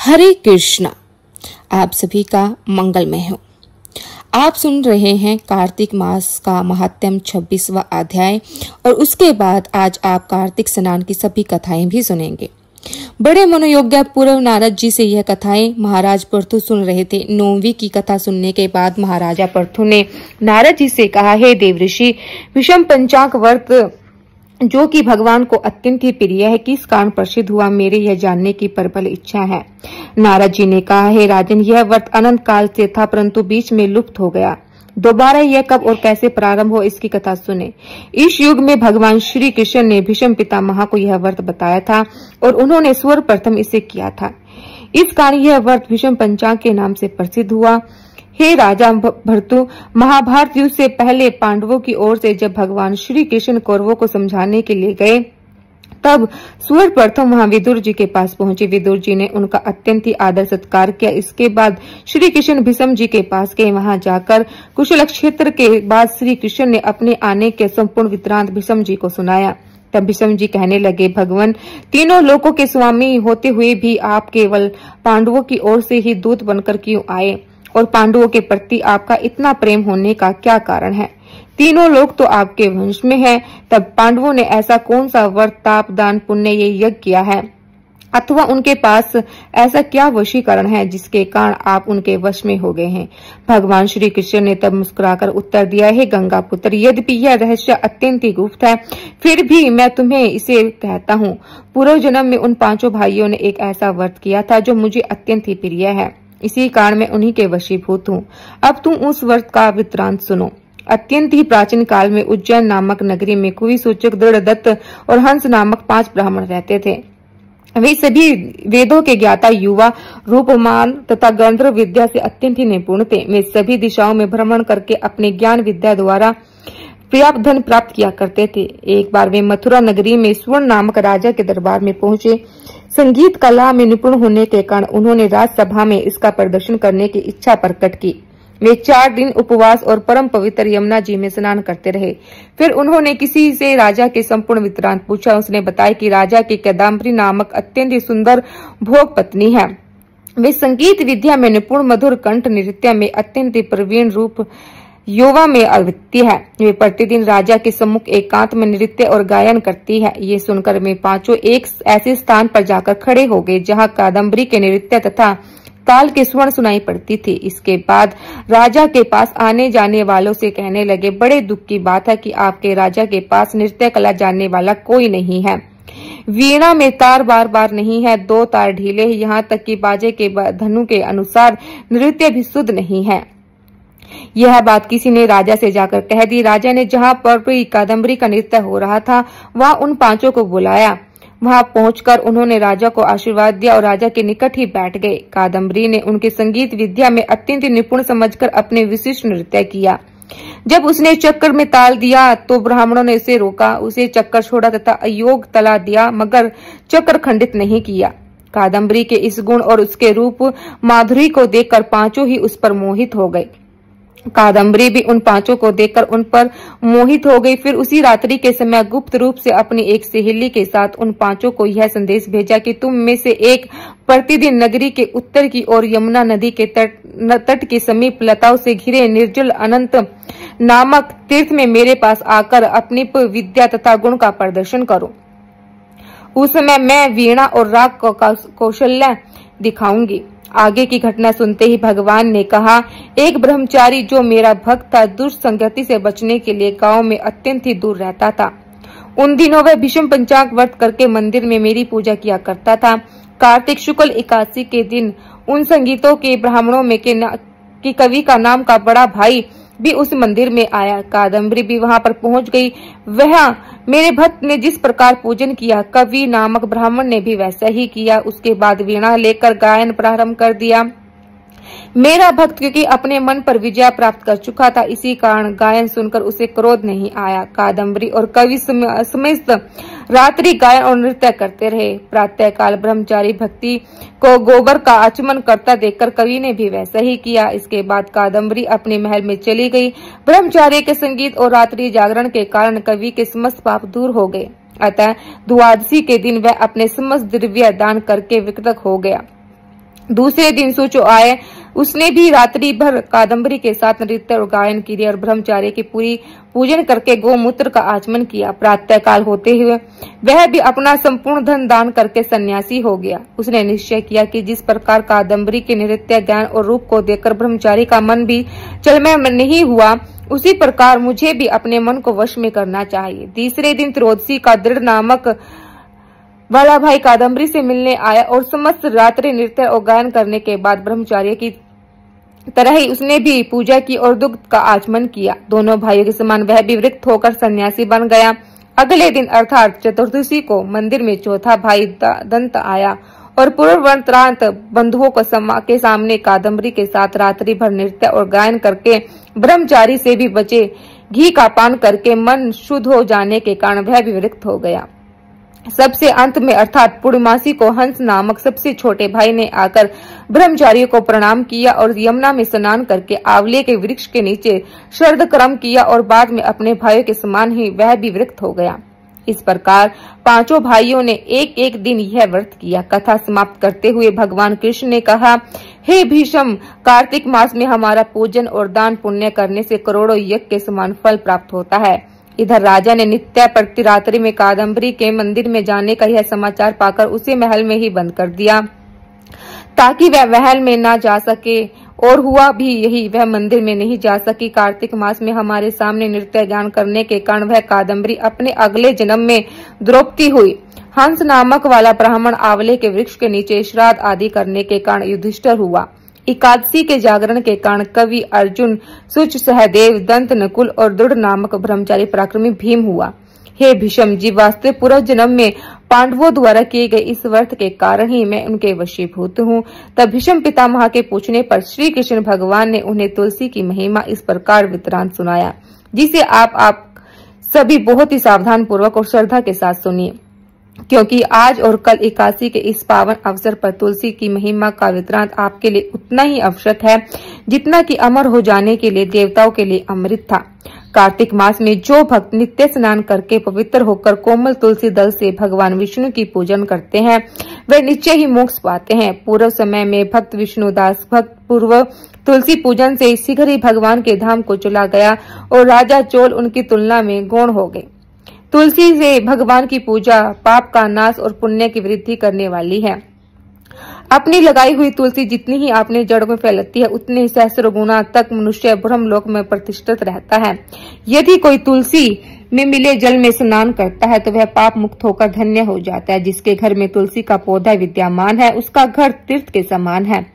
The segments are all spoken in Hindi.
हरे कृष्णा। आप सभी का मंगलमय हो। आप सुन रहे हैं कार्तिक मास का महात्म्य 26वां अध्याय और उसके बाद आज आप कार्तिक स्नान की सभी कथाएं भी सुनेंगे। बड़े मनोयोग्य पूर्व नारद जी से यह कथाएं महाराज पृथु सुन रहे थे। 9वीं की कथा सुनने के बाद महाराजा पृथु ने नारद जी से कहा, हे देवऋषि, विषम पंचांग व्रत जो कि भगवान को अत्यंत ही प्रिय है, किस कारण प्रसिद्ध हुआ, मेरे यह जानने की प्रबल इच्छा है। नारद जी ने कहा, हे राजन, यह व्रत अनंत काल से था परंतु बीच में लुप्त हो गया। दोबारा यह कब और कैसे प्रारंभ हो, इसकी कथा सुने। इस युग में भगवान श्री कृष्ण ने भीष्म पितामह को यह व्रत बताया था और उन्होंने सर्वप्रथम इसे किया था। इस कारण यह व्रत भीष्म पंचांग के नाम से प्रसिद्ध हुआ। हे राजा भृतु, महाभारत युद्ध से पहले पांडवों की ओर से जब भगवान श्री कृष्ण कौरवों को समझाने के लिए गए तब सर्वप्रथम वहां विदुर जी के पास पहुंचे। विदुर जी ने उनका अत्यंत ही आदर सत्कार किया। इसके बाद श्री कृष्ण भीष्म जी के पास गए। वहां जाकर कुशल क्षेत्र के बाद श्री कृष्ण ने अपने आने के संपूर्ण वृत्तांत भीष्म जी को सुनाया। तब भीष्म जी कहने लगे, भगवान, तीनों लोकों के स्वामी होते हुए भी आप केवल पांडवों की ओर से ही दूत बनकर क्यों आए और पांडवों के प्रति आपका इतना प्रेम होने का क्या कारण है? तीनों लोग तो आपके वंश में हैं, तब पांडवों ने ऐसा कौन सा व्रत, ताप, दान, पुण्य ये यज्ञ किया है, अथवा उनके पास ऐसा क्या वशीकरण है जिसके कारण आप उनके वश में हो गए हैं? भगवान श्री कृष्ण ने तब मुस्कुराकर उत्तर दिया, है गंगा पुत्र, यद्यपि यह रहस्य अत्यंत ही गुप्त है, फिर भी मैं तुम्हें इसे कहता हूँ। पूर्व जन्म में उन पांचों भाइयों ने एक ऐसा व्रत किया था जो मुझे अत्यंत ही प्रिय है, इसी कारण मैं उन्हीं के वशीभूत हूँ। अब तुम उस व्रत का वृत्तांत सुनो। अत्यंत ही प्राचीन काल में उज्जैन नामक नगरी में कुवि सूचक दृढ़दत्त और हंस नामक 5 ब्राह्मण रहते थे। वे सभी वेदों के ज्ञाता, युवा, रूपमान तथा गंधर्व विद्या से अत्यंत ही निपुण थे। वे सभी दिशाओं में भ्रमण करके अपने ज्ञान विद्या द्वारा पर्याप्त धन प्राप्त किया करते थे। एक बार वे मथुरा नगरी में स्वर्ण नामक राजा के दरबार में पहुंचे। संगीत कला में निपुण होने के कारण उन्होंने राजसभा में इसका प्रदर्शन करने की इच्छा प्रकट की। वे 4 दिन उपवास और परम पवित्र यमुना जी में स्नान करते रहे। फिर उन्होंने किसी से राजा के संपूर्ण वृत्तांत पूछा। उसने बताया कि राजा की कादम्बरी नामक अत्यंत ही सुंदर भोग पत्नी है। वे संगीत विद्या में निपुण, मधुर कंठ, नृत्य में अत्यंत ही प्रवीण, रूप युवा में अद्वितीय है। वे प्रतिदिन राजा के सम्मुख एकांत में नृत्य और गायन करती है। ये सुनकर वे पांचों एक ऐसे स्थान पर जाकर खड़े हो गए जहां कादम्बरी के नृत्य तथा ताल के स्वर्ण सुनाई पड़ती थी। इसके बाद राजा के पास आने जाने वालों से कहने लगे, बड़े दुख की बात है कि आपके राजा के पास नृत्य कला जानने वाला कोई नहीं है। वीणा में तार बार बार नहीं है, 2 तार ढीले, यहाँ तक कि बाजे के धनु के अनुसार नृत्य भी शुद्ध नहीं है। यह बात किसी ने राजा से जाकर कह दी। राजा ने जहां पर कादम्बरी का नृत्य हो रहा था वहां उन पांचों को बुलाया। वहां पहुंचकर उन्होंने राजा को आशीर्वाद दिया और राजा के निकट ही बैठ गए। कादम्बरी ने उनके संगीत विद्या में अत्यंत निपुण समझकर अपने विशिष्ट नृत्य किया। जब उसने चक्कर में ताल दिया तो ब्राह्मणों ने उसे रोका, उसे चक्कर छोड़ा तथा अयोग तला दिया, मगर चक्कर खंडित नहीं किया। कादम्बरी के इस गुण और उसके रूप माधुरी को देखकर पांचों ही उस पर मोहित हो गए। कादम्बरी भी उन पांचों को देखकर उन पर मोहित हो गई। फिर उसी रात्रि के समय गुप्त रूप से अपनी एक सहेली के साथ उन पांचों को यह संदेश भेजा कि तुम में से एक प्रतिदिन नगरी के उत्तर की ओर यमुना नदी के तट के समीप लताओं से घिरे निर्जल अनंत नामक तीर्थ में मेरे पास आकर अपनी विद्या तथा गुण का प्रदर्शन करो। उस समय मैं वीणा और राग कौशल्य दिखाऊंगी। आगे की घटना सुनते ही भगवान ने कहा, एक ब्रह्मचारी जो मेरा भक्त था, दुष्ट संगति से बचने के लिए गांव में अत्यंत ही दूर रहता था। उन दिनों वह भीष्म पंचांग व्रत करके मंदिर में मेरी पूजा किया करता था। कार्तिक शुक्ल एकादशी के दिन उन संगीतों के ब्राह्मणों में के कवि का नाम का बड़ा भाई भी उस मंदिर में आया। कादम्बरी भी वहां पर पहुंच गई। वह मेरे भक्त ने जिस प्रकार पूजन किया, कवि नामक ब्राह्मण ने भी वैसा ही किया। उसके बाद वीणा लेकर गायन प्रारंभ कर दिया। मेरा भक्त क्योंकि अपने मन पर विजय प्राप्त कर चुका था, इसी कारण गायन सुनकर उसे क्रोध नहीं आया। कादम्बरी और कवि समेत रात्रि गायन और नृत्य करते रहे। प्रातः काल ब्रह्मचारी भक्ति को गोबर का आचमन करता देखकर कवि ने भी वैसा ही किया। इसके बाद कादम्बरी अपने महल में चली गई। ब्रह्मचारी के संगीत और रात्रि जागरण के कारण कवि के समस्त पाप दूर हो गए। अतः द्वादशी के दिन वह अपने समस्त द्रव्य दान करके विकृत हो गया। दूसरे दिन सूचो आए, उसने भी रात्रि भर कादम्बरी के साथ नृत्य और गायन किया और ब्रह्मचार्य की पूरी पूजन करके गोमूत्र का आचमन किया। प्रातः काल होते हुए वह भी अपना संपूर्ण धन दान करके सन्यासी हो गया। उसने निश्चय किया कि जिस प्रकार कादम्बरी के नृत्य ज्ञान और रूप को देखकर ब्रह्मचारी का मन भी चलमय नहीं हुआ, उसी प्रकार मुझे भी अपने मन को वश में करना चाहिए। तीसरे दिन त्रयोदशी का दृढ़ नामक वाला भाई कादम्बरी से मिलने आया और समस्त रात्रि नृत्य और गायन करने के बाद ब्रह्मचार्य की तरह ही उसने भी पूजा की और दुग्ध का आचमन किया। दोनों भाइयों के समान वह भी विरक्त होकर सन्यासी बन गया। अगले दिन अर्थात चतुर्दशी को मंदिर में चौथा भाई दंत आया और पूर्ववंतरांत बंधुओं के सामने कादम्बरी के साथ रात्रि भर नृत्य और गायन करके ब्रह्मचारी से भी बचे घी का पान करके मन शुद्ध हो जाने के कारण वह भी विरक्त हो गया। सबसे अंत में अर्थात पूर्णमासी को हंस नामक सबसे छोटे भाई ने आकर ब्रह्मचारी को प्रणाम किया और यमुना में स्नान करके आंवले के वृक्ष के नीचे शरद कर्म किया और बाद में अपने भाइयों के समान ही वह भी विरक्त हो गया। इस प्रकार पांचों भाइयों ने एक एक दिन यह व्रत किया। कथा समाप्त करते हुए भगवान कृष्ण ने कहा, हे भीष्म, कार्तिक मास में हमारा पूजन और दान पुण्य करने से करोड़ों यज्ञ के समान फल प्राप्त होता है। इधर राजा ने नित्य प्रति रात्रि में कादम्बरी के मंदिर में जाने का यह समाचार पाकर उसे महल में ही बंद कर दिया ताकि वह महल में न जा सके, और हुआ भी यही, वह मंदिर में नहीं जा सकी। कार्तिक मास में हमारे सामने नृत्य गान करने के कारण वह कादम्बरी अपने अगले जन्म में द्रौपदी हुई। हंस नामक वाला ब्राह्मण आंवले के वृक्ष के नीचे श्राद्ध आदि करने के कारण युधिष्ठिर हुआ। एकादशी के जागरण के कारण कवि अर्जुन, सुच, सहदेव, दंत, नकुल और दृढ़ नामक ब्रह्मचारी पराक्रमी भीम हुआ। हे भीष्म जी, वास्तव पूर्व जन्म में पांडवों द्वारा किए गए इस व्रत के कारण ही मैं उनके वशीभूत हूँ। तब भीष्म पितामह के पूछने पर श्री कृष्ण भगवान ने उन्हें तुलसी की महिमा इस प्रकार वृत्तांत सुनाया, जिसे आप सभी बहुत ही सावधान पूर्वक और श्रद्धा के साथ सुनिए, क्योंकि आज और कल एकादशी के इस पावन अवसर पर तुलसी की महिमा का वृत्तांत आपके लिए उतना ही आवश्यक है जितना कि अमर हो जाने के लिए देवताओं के लिए अमृत था। कार्तिक मास में जो भक्त नित्य स्नान करके पवित्र होकर कोमल तुलसी दल से भगवान विष्णु की पूजन करते हैं, वे निश्चय ही मोक्ष पाते हैं। पूर्व समय में भक्त विष्णुदास भक्त पूर्व तुलसी पूजन से शीघ्र ही भगवान के धाम को चला गया और राजा चोल उनकी तुलना में गौण हो गए। तुलसी से भगवान की पूजा पाप का नाश और पुण्य की वृद्धि करने वाली है। अपनी लगाई हुई तुलसी जितनी ही अपने जड़ में फैलती है, उतने ही सहस्र गुना तक मनुष्य ब्रह्मलोक में प्रतिष्ठित रहता है। यदि कोई तुलसी में मिले जल में स्नान करता है तो वह पाप मुक्त होकर धन्य हो जाता है। जिसके घर में तुलसी का पौधा विद्यमान है, उसका घर तीर्थ के समान है।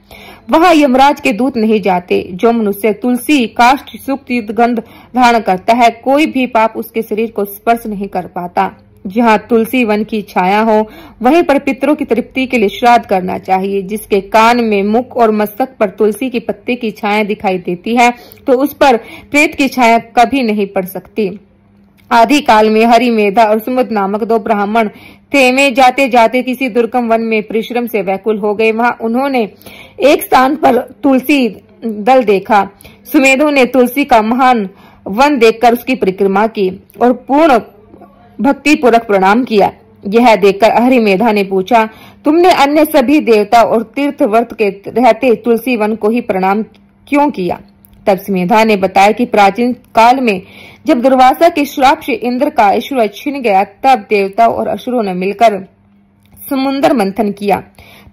वहाँ यमराज के दूत नहीं जाते। जो मनुष्य तुलसी काष्ठ सुक्त गंध धारण करता है, कोई भी पाप उसके शरीर को स्पर्श नहीं कर पाता। जहाँ तुलसी वन की छाया हो, वहीं पर पितरों की तृप्ति के लिए श्राद्ध करना चाहिए। जिसके कान में, मुख और मस्तक पर तुलसी की पत्ते की छाया दिखाई देती है, तो उस पर प्रेत की छाया कभी नहीं पड़ सकती। आदि काल में हरि, मेधा और सुमुद नामक दो ब्राह्मण थे। वे जाते जाते किसी दुर्गम वन में परिश्रम से व्याकुल हो गए। वहां उन्होंने एक स्थान पर तुलसी दल देखा। सुमेधों ने तुलसी का महान वन देखकर उसकी परिक्रमा की और पूर्ण भक्ति पूर्वक प्रणाम किया। यह देखकर हरि मेधा ने पूछा, तुमने अन्य सभी देवता और तीर्थ व्रत के रहते तुलसी वन को ही प्रणाम क्यों किया? तब सुमेधा ने बताया कि प्राचीन काल में जब दुर्वासा के श्राप से इंद्र का ऐश्वर्य छिन गया, तब देवताओं और असुरों ने मिलकर समुद्र मंथन किया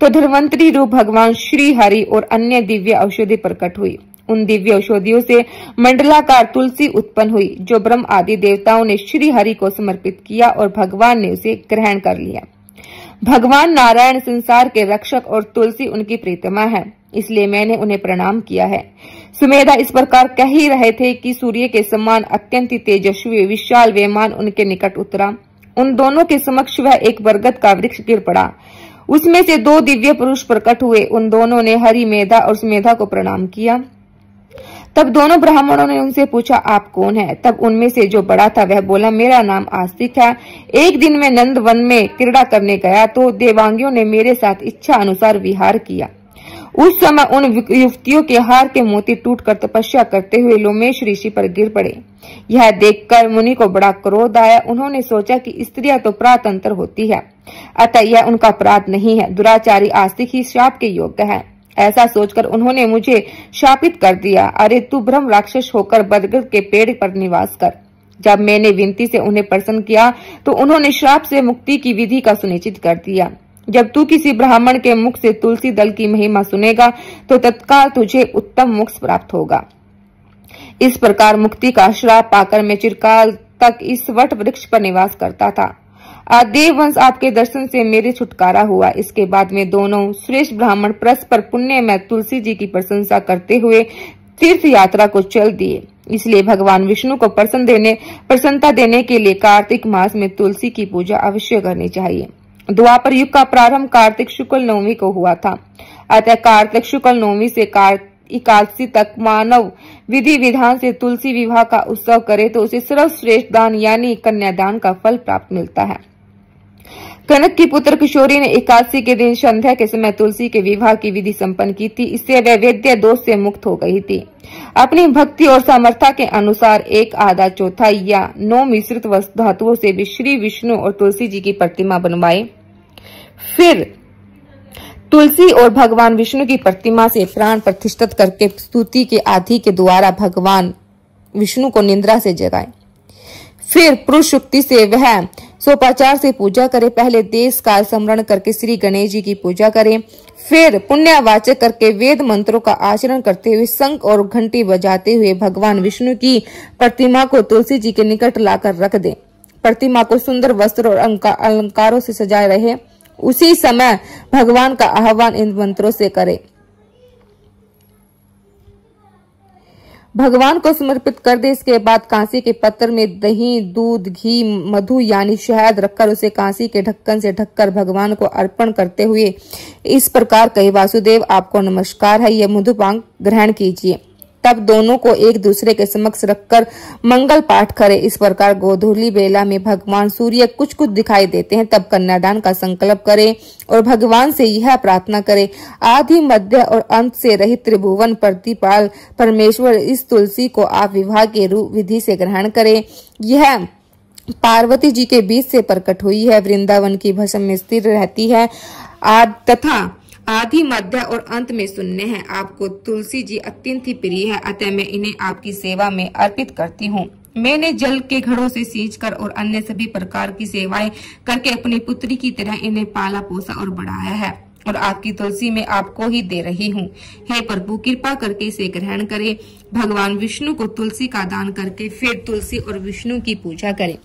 तो धन्वंतरी रूप भगवान श्री हरि और अन्य दिव्य औषधि प्रकट हुई। उन दिव्य औषधियों से मंडलाकार तुलसी उत्पन्न हुई, जो ब्रह्म आदि देवताओं ने श्री हरि को समर्पित किया और भगवान ने उसे ग्रहण कर लिया। भगवान नारायण संसार के रक्षक और तुलसी उनकी प्रीतमा है, इसलिए मैंने उन्हें प्रणाम किया है। सुमेधा इस प्रकार कह ही रहे थे कि सूर्य के समान अत्यंत तेजस्वी विशाल विमान उनके निकट उतरा। उन दोनों के समक्ष वह एक बरगद का वृक्ष गिर पड़ा। उसमें से दो दिव्य पुरुष प्रकट हुए। उन दोनों ने हरि, मेधा और सुमेधा को प्रणाम किया। तब दोनों ब्राह्मणों ने उनसे पूछा, आप कौन है? तब उनमें से जो बड़ा था वह बोला, मेरा नाम आस्तिक है। एक दिन मैं नंद वन में क्रीड़ा करने गया तो देवांगियों ने मेरे साथ इच्छा अनुसार विहार किया। उस समय उन युवतियों के हार के मोती टूटकर तपस्या करते हुए लोमेश ऋषि पर गिर पड़े। यह देखकर मुनि को बड़ा क्रोध आया। उन्होंने सोचा कि स्त्रियां तो प्रातंत्र होती है, अतः यह उनका अपराध नहीं है, दुराचारी आस्तिक ही शाप के योग्य है। ऐसा सोचकर उन्होंने मुझे शापित कर दिया। अरे तू ब्रह्म राक्षस होकर बरगद के पेड़ पर निवास कर। जब मैंने विनती से उन्हें प्रसन्न किया तो उन्होंने श्राप से मुक्ति की विधि का सुनिश्चित कर दिया। जब तू किसी ब्राह्मण के मुख से तुलसी दल की महिमा सुनेगा तो तत्काल तुझे उत्तम मोक्ष प्राप्त होगा। इस प्रकार मुक्ति का श्राप पाकर मैं चिरकाल तक इस वट वृक्ष पर निवास करता था। आज देववंश आपके दर्शन से मेरे छुटकारा हुआ। इसके बाद में दोनों श्रेष्ठ ब्राह्मण परस्पर पुण्य में तुलसी जी की प्रशंसा करते हुए तीर्थ यात्रा को चल दिए। इसलिए भगवान विष्णु को प्रसन्नता देने के लिए कार्तिक मास में तुलसी की पूजा अवश्य करनी चाहिए। द्वापर युग का प्रारंभ कार्तिक शुक्ल नवमी को हुआ था। अतः कार्तिक शुक्ल नवमी से एकादशी तक मानव विधि विधान से तुलसी विवाह का उत्सव करे तो उसे सर्वश्रेष्ठ दान यानी कन्यादान का फल प्राप्त मिलता है। कनक की पुत्र किशोरी ने एकादशी के दिन संध्या के समय तुलसी के विवाह की विधि संपन्न की थी। इससे वह वैद्य दोष से मुक्त हो गई थी। अपनी भक्ति और सामर्थ्य के अनुसार 1/4 या 9 मिश्रित धातुओं से भी श्री विष्णु और तुलसी जी की प्रतिमा बनवाई। फिर तुलसी और भगवान विष्णु की प्रतिमा से प्राण प्रतिष्ठित करके स्तुति के आदि के द्वारा भगवान विष्णु को निद्रा से जगाए। फिर पुरुष शुक्ति से वह सोपाचार से पूजा करे। पहले देश काल स्मरण करके श्री गणेश जी की पूजा करें। फिर पुण्यवाचक करके वेद मंत्रों का आचरण करते हुए शंख और घंटी बजाते हुए भगवान विष्णु की प्रतिमा को तुलसी जी के निकट लाकर रख दें। प्रतिमा को सुंदर वस्त्र और अलंकारों से सजाए रहे। उसी समय भगवान का आह्वान इन मंत्रों से करें। भगवान को समर्पित कर दे। इसके बाद कांसी के पत्र में दही, दूध, घी, मधु यानी शहद रखकर उसे कांसी के ढक्कन से ढककर भगवान को अर्पण करते हुए इस प्रकार कहे, वासुदेव आपको नमस्कार है, यह मधुपान ग्रहण कीजिए। तब दोनों को एक दूसरे के समक्ष रखकर मंगल पाठ करे। इस प्रकार गोधूली बेला में भगवान सूर्य कुछ कुछ दिखाई देते हैं। तब कन्यादान का संकल्प करे और भगवान से यह प्रार्थना करे, आदि मध्य और अंत से रहित त्रिभुवन प्रतिपाल परमेश्वर, इस तुलसी को आप विवाह के रूप विधि से ग्रहण करें। यह पार्वती जी के बीच से प्रकट हुई है, वृंदावन की भस्म में स्थिर रहती है तथा आदि मध्य और अंत में शून्य है। आपको तुलसी जी अत्यंत ही प्रिय है, अतः मैं इन्हें आपकी सेवा में अर्पित करती हूँ। मैंने जल के घड़ों से सींचकर और अन्य सभी प्रकार की सेवाएं करके अपनी पुत्री की तरह इन्हें पाला पोसा और बढ़ाया है और आपकी तुलसी में आपको ही दे रही हूँ। हे प्रभु, कृपा करके इसे ग्रहण करें। भगवान विष्णु को तुलसी का दान करके फिर तुलसी और विष्णु की पूजा करें।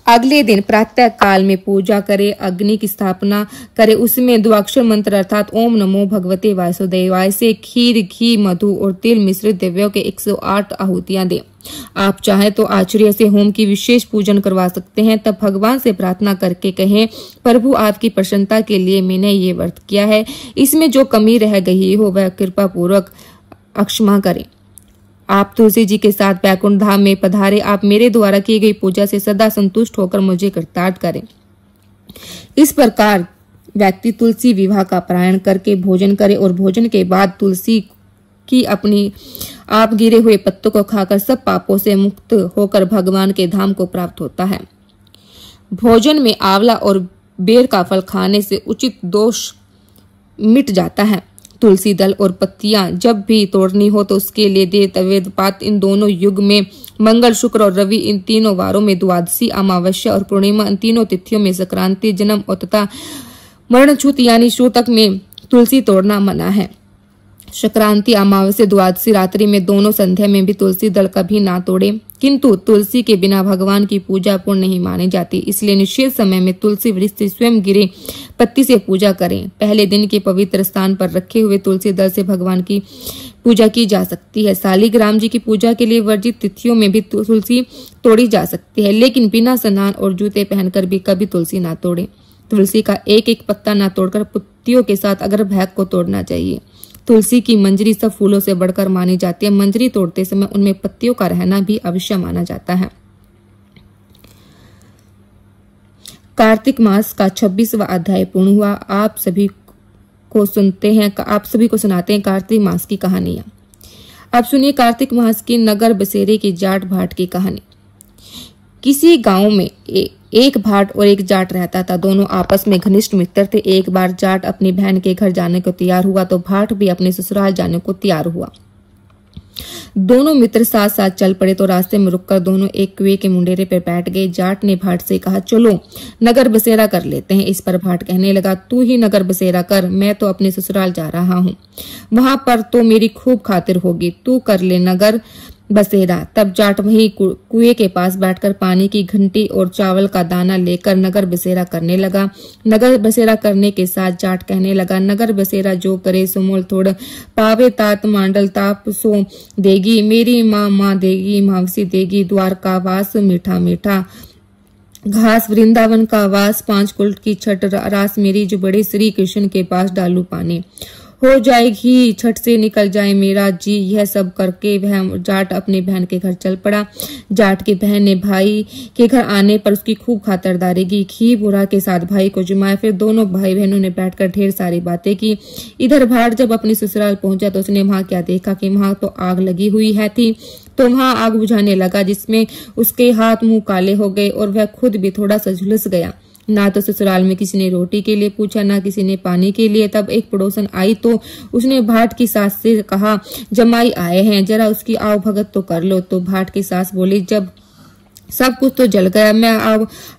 अगले दिन प्रातः काल में पूजा करे, अग्नि की स्थापना करे, उसमें द्वाक्षर मंत्र अर्थात ओम नमो भगवते वासुदेवाय से खीर, घी, मधु और तिल मिश्रित द्रव्यों के 108 आहुतियां दें। आप चाहे तो आचार्य से होम की विशेष पूजन करवा सकते हैं। तब भगवान से प्रार्थना करके कहें, प्रभु आपकी प्रसन्नता के लिए मैंने ये व्रत किया है, इसमें जो कमी रह गई हो वह कृपा पूर्वक अक्षमा करें। आप तुलसी जी के साथ बैकुंठ धाम में पधारे। आप मेरे द्वारा की गई पूजा से सदा संतुष्ट होकर मुझे कृतार्थ करें। इस प्रकार व्यक्ति तुलसी विवाह का पारायण करके भोजन करे और भोजन के बाद तुलसी की अपनी आप गिरे हुए पत्तों को खाकर सब पापों से मुक्त होकर भगवान के धाम को प्राप्त होता है। भोजन में आंवला और बेर का फल खाने से उचित दोष मिट जाता है। तुलसी दल और पत्तियां जब भी तोड़नी हो तो उसके लिए देव वेदपात इन दोनों युग में मंगल, शुक्र और रवि इन तीनों वारों में द्वादशी, अमावस्या और पूर्णिमा इन तीनों तिथियों में संक्रांति, जन्म और तथा मरणछूत यानी शूतक में तुलसी तोड़ना मना है। संक्रांति, अमावस्या, द्वादशी रात्रि में दोनों संध्या में भी तुलसी दल कभी ना तोड़े। किंतु तुलसी के बिना भगवान की पूजा पूर्ण नहीं मानी जाती, इसलिए निश्चित समय में तुलसी वृक्ष से स्वयं गिरे पत्ती से पूजा करें। पहले दिन के पवित्र स्थान पर रखे हुए तुलसी दल से भगवान की पूजा की जा सकती है। शालिग्राम जी की पूजा के लिए वर्जित तिथियों में भी तुलसी तोड़ी जा सकती है, लेकिन बिना स्नान और जूते पहनकर भी कभी तुलसी ना तोड़े। तुलसी का एक एक पत्ता ना तोड़कर पत्तियों के साथ अगर भाग को तोड़ना चाहिए। तुलसी की मंजरी सब फूलों से बढ़कर मानी जाती है। मंजरी तोड़ते समय उनमें पत्तियों का रहना भी अवश्य माना जाता है। कार्तिक मास का 26वां अध्याय पूर्ण हुआ। आप सभी को सुनते हैं, आप सभी को सुनाते हैं कार्तिक मास की कहानियां। अब सुनिए कार्तिक मास की नगर बसेरे की जाट भाट की कहानी। किसी गांव में एक भाट और एक जाट रहता था। दोनों आपस में घनिष्ठ मित्र थे। एक बार जाट अपनी बहन के घर जाने को तैयार हुआ तो भाट भी अपने ससुराल जाने को तैयार हुआ। दोनों मित्र साथ साथ चल पड़े तो रास्ते में रुककर दोनों एक कुएं के मुंडेरे पर बैठ गए। जाट ने भाट से कहा, चलो नगर बसेरा कर लेते हैं। इस पर भाट कहने लगा, तू ही नगर बसेरा कर, मैं तो अपने ससुराल जा रहा हूँ, वहां पर तो मेरी खूब खातिर होगी, तू कर ले नगर बसेरा। तब जाट वही कुएं के पास बैठकर पानी की घंटी और चावल का दाना लेकर नगर बसेरा करने लगा। नगर बसेरा करने के साथ जाट कहने लगा, नगर बसेरा जो करे सो मोल थोड़ पावे, तात मांडल ताप सो देगी, मेरी माँ देगी, मावसी देगी, द्वार का वास मीठा मीठा घास, वृंदावन का वास, 5 कुल की छठ रास, मेरी जो बड़े श्री कृष्ण के पास डालू पानी, हो जाएगी छठ से निकल जाए मेरा जी। यह सब करके वह जाट अपनी बहन के घर चल पड़ा। जाट की बहन ने भाई के घर आने पर उसकी खूब खातरदारी की, घी बुरा के साथ भाई को जुमाया। फिर दोनों भाई बहनों ने बैठकर ढेर सारी बातें की। इधर भाट जब अपनी ससुराल पहुंचा तो उसने वहां क्या देखा कि वहां तो आग लगी हुई है थी। तो वहां आग बुझाने लगा, जिसमें उसके हाथ मुंह काले हो गए और वह खुद भी थोड़ा सा झुलस गया। ना तो ससुराल में किसी ने रोटी के लिए पूछा, ना किसी ने पानी के लिए। तब एक पड़ोसन आई तो उसने भाट की सास से कहा, जमाई आए हैं, जरा उसकी आव भगत तो कर लो। तो भाट की सास बोली, जब सब कुछ तो जल गया, मैं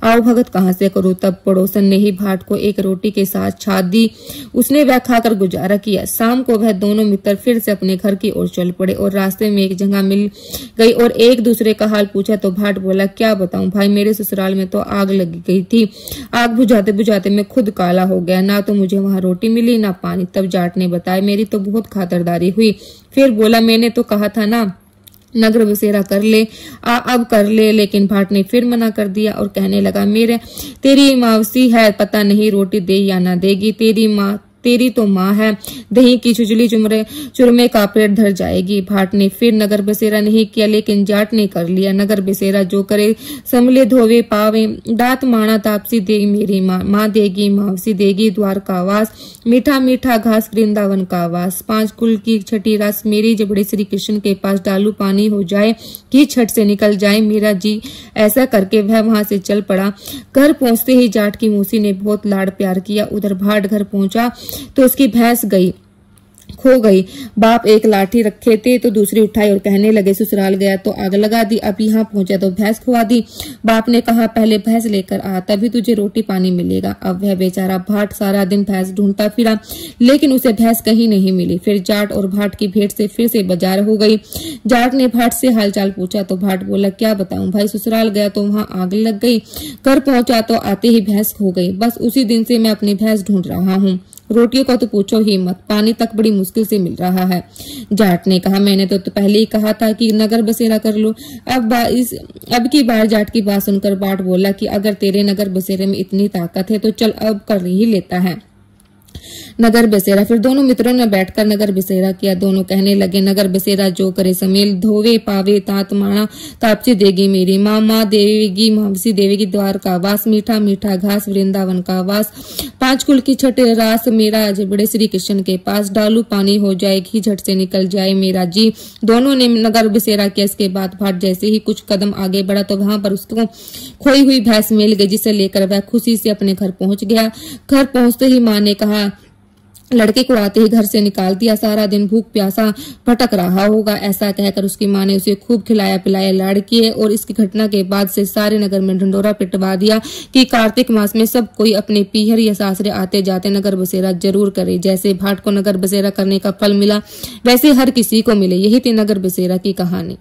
आव भगत कहाँ से करूं। तब पड़ोसन ने ही भाट को एक रोटी के साथ छाछ दी। उसने वह खाकर गुजारा किया। शाम को वह दोनों मित्र फिर से अपने घर की ओर चल पड़े और रास्ते में एक जगह मिल गई और एक दूसरे का हाल पूछा। तो भाट बोला, क्या बताऊं भाई, मेरे ससुराल में तो आग लग गई थी। आग बुझाते बुझाते मैं खुद काला हो गया, ना तो मुझे वहां रोटी मिली ना पानी। तब जाट ने बताया, मेरी तो बहुत खातरदारी हुई। फिर बोला, मैंने तो कहा था ना नगर बसेरा कर ले, अब कर ले। लेकिन भाट ने फिर मना कर दिया और कहने लगा, तेरी मावसी है, पता नहीं रोटी दे या ना देगी, तेरी तो माँ है, दही की चुचली चुरमे का पेट धर जाएगी। भाट ने फिर नगर बसेरा नहीं किया, लेकिन जाट ने कर लिया। नगर बसेरा जो करे समले धोवे पावे, दात माणा तापसी देगी, मेरी माँ देगी, मावसी देगी, द्वार का वास, मीठा मीठा घास, वृंदावन का वास, 5 कुल की छठी रास, मेरी जबड़े श्री कृष्ण के पास डालू पानी, हो जाए कि छठ से निकल जाए मेरा जी। ऐसा करके वह वहां से चल पड़ा। घर पहुंचते ही जाट की मौसी ने बहुत लाड़ प्यार किया। उधर भाट घर पहुंचा तो उसकी भैंस खो गई। बाप एक लाठी रखे थे तो दूसरी उठाई और कहने लगे, ससुराल गया तो आग लगा दी, अब यहाँ पहुंचा तो भैंस खुआ दी। बाप ने कहा, पहले भैंस लेकर आ, तभी तुझे रोटी पानी मिलेगा। अब वह बेचारा भाट सारा दिन भैंस ढूंढता फिरा, लेकिन उसे भैंस कहीं नहीं मिली। फिर जाट और भाट की भेंट से फिर से बाजार हो गई। जाट ने भाट से हालचाल पूछा तो भाट बोला, क्या बताऊं भाई, ससुराल गया तो वहां आग लग गई, घर पहुंचा तो आते ही भैंस खो गई। बस उसी दिन से मैं अपनी भैंस ढूंढ रहा हूँ। रोटियों का तो पूछो ही मत, पानी तक बड़ी मुश्किल से मिल रहा है। जाट ने कहा, मैंने तो पहले ही कहा था कि नगर बसेरा कर लो। अब की बार जाट की बात सुनकर भाट बोला कि अगर तेरे नगर बसेरे में इतनी ताकत है तो चल अब कर ही लेता है नगर बसेरा। फिर दोनों मित्रों ने बैठकर नगर बसेरा किया। दोनों कहने लगे, नगर बसेरा जो करे समेल धोवे पावे, तात माणा तापसी देगी, मेरी माँ देगी, मावसी देगी, द्वार का वास, मीठा मीठा घास, वृंदावन का वास, 5 कुल की छठ रास, मेरा बड़े श्री कृष्ण के पास डालू पानी, हो जाएगी झट से निकल जाए मेरा जी। दोनों ने नगर बसेरा किया। इसके बाद भाट जैसे ही कुछ कदम आगे बढ़ा तो वहां पर उसको खोई हुई भैंस मिल गई, जिसे लेकर वह खुशी से अपने घर पहुंच गया। घर पहुंचते ही माँ ने कहा, लड़के को आते ही घर से निकाल दिया, सारा दिन भूख प्यासा भटक रहा होगा। ऐसा कहकर उसकी माँ ने उसे खूब खिलाया पिलाया, लाड़ किए और इसकी घटना के बाद से सारे नगर में ढंडोरा पिटवा दिया कि कार्तिक मास में सब कोई अपने पीहर या सासरे आते जाते नगर बसेरा जरूर करे। जैसे भाट को नगर बसेरा करने का फल मिला, वैसे हर किसी को मिले। यही थी नगर बसेरा की कहानी।